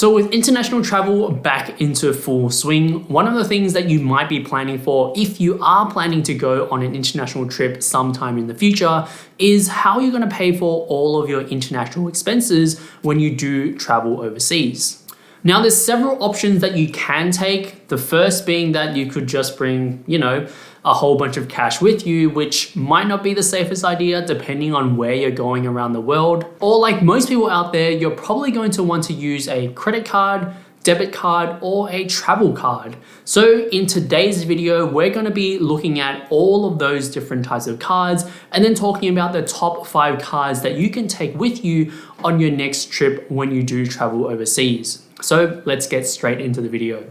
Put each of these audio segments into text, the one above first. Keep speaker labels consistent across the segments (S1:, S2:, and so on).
S1: So with international travel back into full swing, one of the things that you might be planning for if you are planning to go on an international trip sometime in the future is how you're going to pay for all of your international expenses when you do travel overseas. Now there's several options that you can take. The first being that you could just bring, a whole bunch of cash with you, which might not be the safest idea depending on where you're going around the world. Or like most people out there, you're probably going to want to use a credit card, debit card, or a travel card. So in today's video, we're going to be looking at all of those different types of cards and then talking about the top 5 cards that you can take with you on your next trip when you do travel overseas. So let's get straight into the video.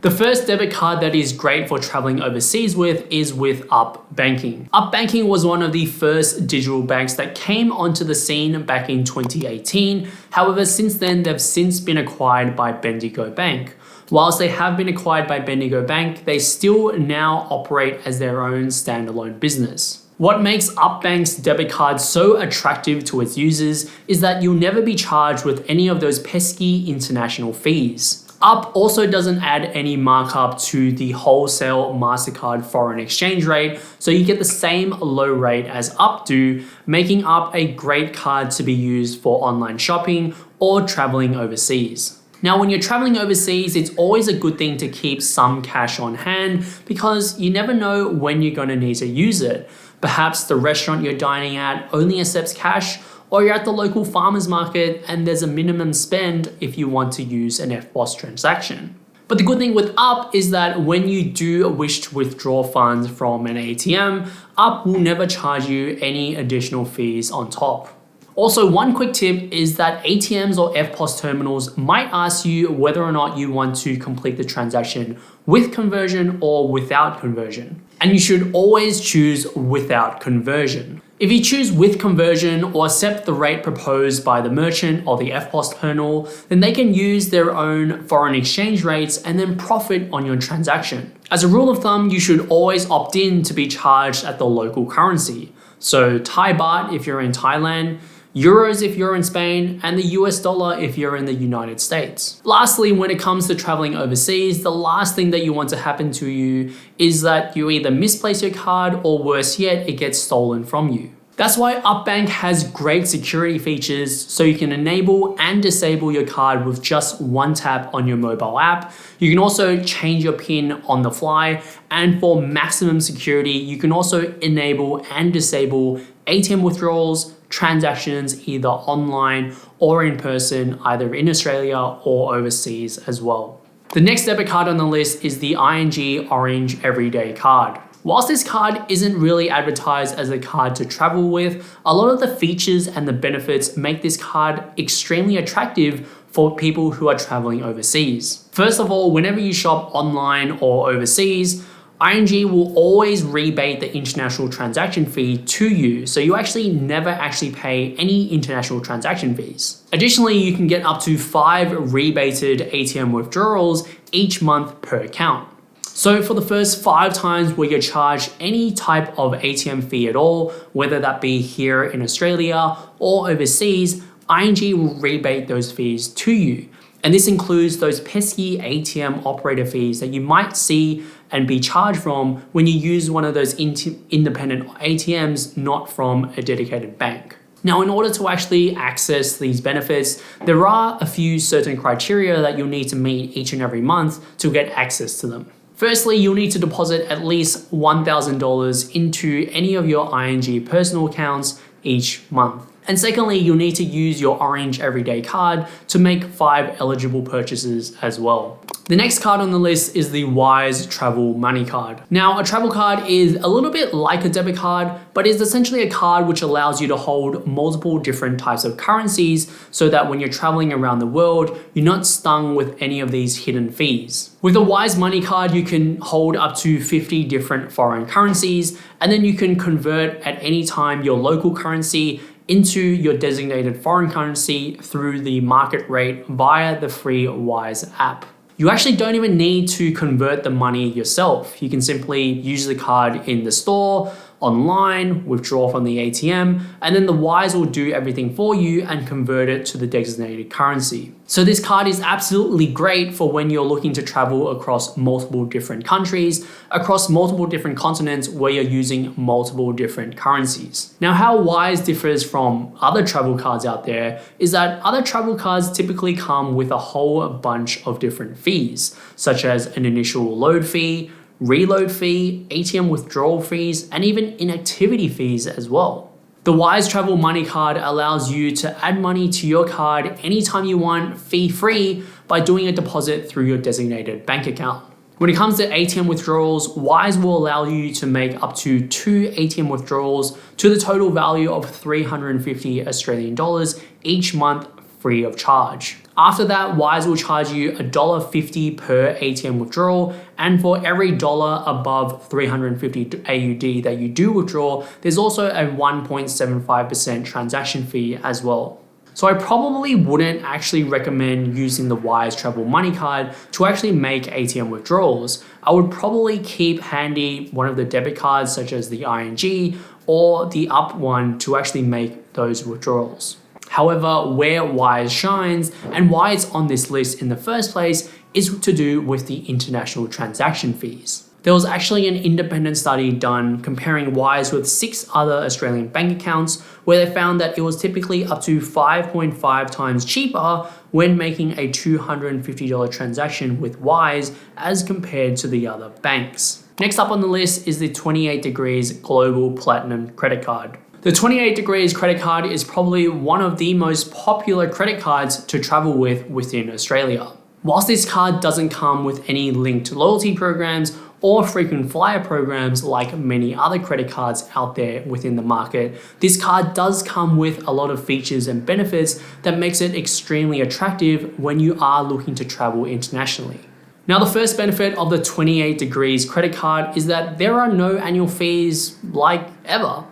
S1: The first debit card that is great for traveling overseas with is with Up Banking. Up Banking was one of the first digital banks that came onto the scene back in 2018. However, since then, they've since been acquired by Bendigo Bank. Whilst they have been acquired by Bendigo Bank, they still now operate as their own standalone business. What makes Up Bank's debit card so attractive to its users is that you'll never be charged with any of those pesky international fees. Up also doesn't add any markup to the wholesale MasterCard foreign exchange rate, so you get the same low rate as Up do, making Up a great card to be used for online shopping or traveling overseas. Now, when you're traveling overseas, it's always a good thing to keep some cash on hand because you never know when you're going to need to use it. Perhaps the restaurant you're dining at only accepts cash, or you're at the local farmer's market and there's a minimum spend if you want to use an FBOS transaction. But the good thing with Up is that when you do wish to withdraw funds from an ATM, Up will never charge you any additional fees on top. Also, one quick tip is that ATMs or FPOS terminals might ask you whether or not you want to complete the transaction with conversion or without conversion. And you should always choose without conversion. If you choose with conversion or accept the rate proposed by the merchant or the FPOS terminal, then they can use their own foreign exchange rates and then profit on your transaction. As a rule of thumb, you should always opt in to be charged at the local currency. So Thai baht if you're in Thailand, Euros if you're in Spain, and the US dollar if you're in the United States. Lastly, when it comes to traveling overseas, the last thing that you want to happen to you is that you either misplace your card or worse yet, it gets stolen from you. That's why Up Bank has great security features so you can enable and disable your card with just one tap on your mobile app. You can also change your PIN on the fly, and for maximum security, you can also enable and disable ATM withdrawals, transactions either online or in person, either in Australia or overseas as well. The next debit card on the list is the ING Orange Everyday Card. Whilst this card isn't really advertised as a card to travel with, a lot of the features and the benefits make this card extremely attractive for people who are traveling overseas. First of all, whenever you shop online or overseas, ING will always rebate the international transaction fee to you, so you actually never pay any international transaction fees. Additionally, you can get up to 5 rebated ATM withdrawals each month per account. So for the first 5 times where you're charged any type of ATM fee at all, whether that be here in Australia or overseas, ING will rebate those fees to you. And this includes those pesky ATM operator fees that you might see and be charged from when you use one of those independent ATMs, not from a dedicated bank. Now, in order to actually access these benefits, there are a few certain criteria that you'll need to meet each and every month to get access to them. Firstly, you'll need to deposit at least $1,000 into any of your ING personal accounts each month. And secondly, you'll need to use your Orange Everyday Card to make 5 eligible purchases as well. The next card on the list is the Wise Travel Money Card. Now, a travel card is a little bit like a debit card, but is essentially a card which allows you to hold multiple different types of currencies so that when you're traveling around the world, you're not stung with any of these hidden fees. With a Wise Money Card, you can hold up to 50 different foreign currencies, and then you can convert at any time your local currency into your designated foreign currency through the market rate via the free Wise app. You actually don't even need to convert the money yourself. You can simply use the card in the store online, withdraw from the ATM, and then the Wise will do everything for you and convert it to the designated currency. So this card is absolutely great for when you're looking to travel across multiple different countries, across multiple different continents where you're using multiple different currencies. Now, how Wise differs from other travel cards out there is that other travel cards typically come with a whole bunch of different fees, such as an initial load fee, reload fee, ATM withdrawal fees, and even inactivity fees as well. The Wise Travel Money Card allows you to add money to your card anytime you want, fee-free, by doing a deposit through your designated bank account. When it comes to ATM withdrawals, Wise will allow you to make up to 2 ATM withdrawals to the total value of 350 Australian dollars each month, free of charge. After that, Wise will charge you $1.50 per ATM withdrawal, and for every dollar above 350 AUD that you do withdraw, there's also a 1.75% transaction fee as well. So I probably wouldn't actually recommend using the Wise Travel Money Card to actually make ATM withdrawals. I would probably keep handy one of the debit cards such as the ING or the Up one to actually make those withdrawals. However, where Wise shines and why it's on this list in the first place is to do with the international transaction fees. There was actually an independent study done comparing Wise with 6 other Australian bank accounts where they found that it was typically up to 5.5 times cheaper when making a $250 transaction with Wise as compared to the other banks. Next up on the list is the 28 Degrees Global Platinum Credit Card. The 28 Degrees credit card is probably one of the most popular credit cards to travel with within Australia. Whilst this card doesn't come with any linked loyalty programs or frequent flyer programs like many other credit cards out there within the market, this card does come with a lot of features and benefits that makes it extremely attractive when you are looking to travel internationally. Now, the first benefit of the 28 Degrees credit card is that there are no annual fees like ever,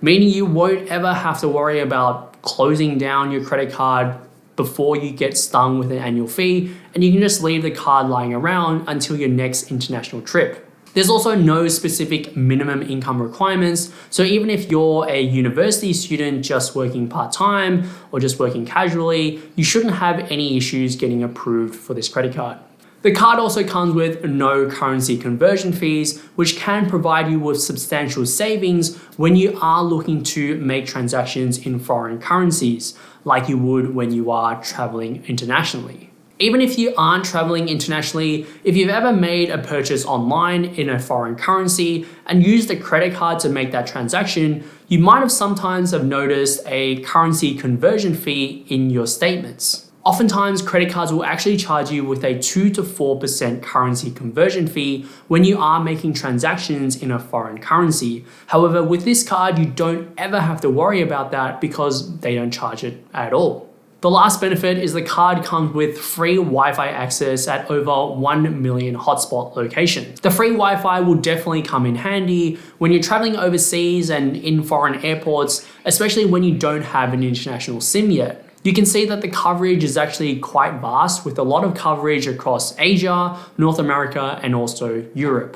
S1: meaning you won't ever have to worry about closing down your credit card before you get stung with an annual fee, and you can just leave the card lying around until your next international trip. There's also no specific minimum income requirements, so even if you're a university student just working part-time or just working casually, you shouldn't have any issues getting approved for this credit card. The card also comes with no currency conversion fees, which can provide you with substantial savings when you are looking to make transactions in foreign currencies, like you would when you are traveling internationally. Even if you aren't traveling internationally, if you've ever made a purchase online in a foreign currency and used a credit card to make that transaction, you might have sometimes noticed a currency conversion fee in your statements. Oftentimes, credit cards will actually charge you with a 2 to 4% currency conversion fee when you are making transactions in a foreign currency. However, with this card, you don't ever have to worry about that because they don't charge it at all. The last benefit is the card comes with free Wi-Fi access at over 1 million hotspot locations. The free Wi-Fi will definitely come in handy when you're traveling overseas and in foreign airports, especially when you don't have an international SIM yet. You can see that the coverage is actually quite vast, with a lot of coverage across Asia, North America, and also Europe.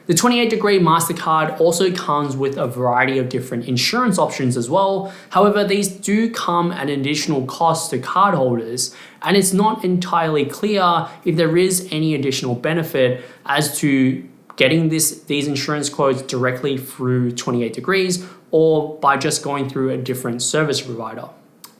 S1: The 28 Degree MasterCard also comes with a variety of different insurance options as well. However, these do come at an additional cost to cardholders, and it's not entirely clear if there is any additional benefit as to getting these insurance quotes directly through 28 Degrees or by just going through a different service provider.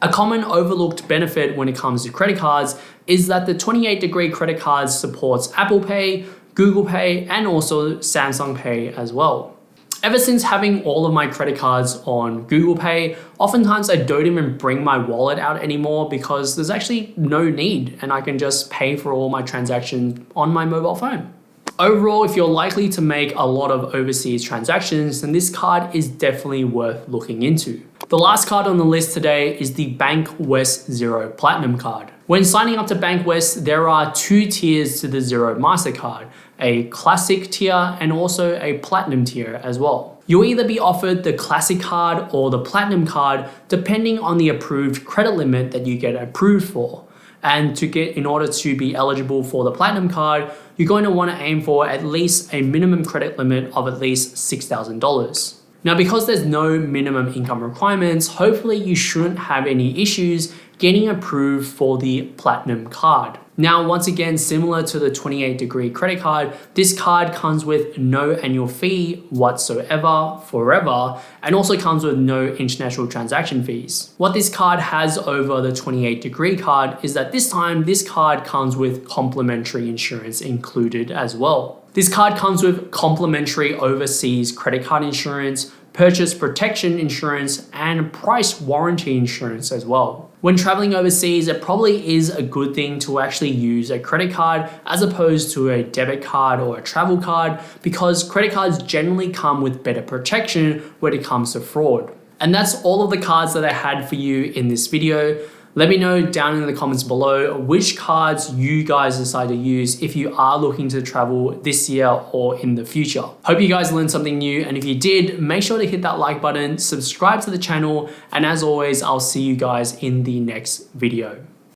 S1: A common overlooked benefit when it comes to credit cards is that the 28 Degree credit card supports Apple Pay, Google Pay, and also Samsung Pay as well. Ever since having all of my credit cards on Google Pay, oftentimes I don't even bring my wallet out anymore because there's actually no need and I can just pay for all my transactions on my mobile phone. Overall, if you're likely to make a lot of overseas transactions, then this card is definitely worth looking into. The last card on the list today is the Bank West Zero Platinum card. When signing up to Bank West, there are 2 tiers to the Zero MasterCard, a classic tier and also a platinum tier as well. You'll either be offered the classic card or the platinum card depending on the approved credit limit that you get approved for. And in order to be eligible for the platinum card, you're going to want to aim for at least a minimum credit limit of at least $6,000. Now, because there's no minimum income requirements, hopefully you shouldn't have any issues getting approved for the Platinum card. Now, once again, similar to the 28 degree credit card, this card comes with no annual fee whatsoever, forever, and also comes with no international transaction fees. What this card has over the 28 degree card is that this time, this card comes with complimentary insurance included as well. This card comes with complimentary overseas credit card insurance, purchase protection insurance, and price warranty insurance as well. When traveling overseas, it probably is a good thing to actually use a credit card as opposed to a debit card or a travel card, because credit cards generally come with better protection when it comes to fraud. And that's all of the cards that I had for you in this video. Let me know down in the comments below which cards you guys decide to use if you are looking to travel this year or in the future. Hope you guys learned something new, and if you did, make sure to hit that like button, subscribe to the channel, and as always, I'll see you guys in the next video.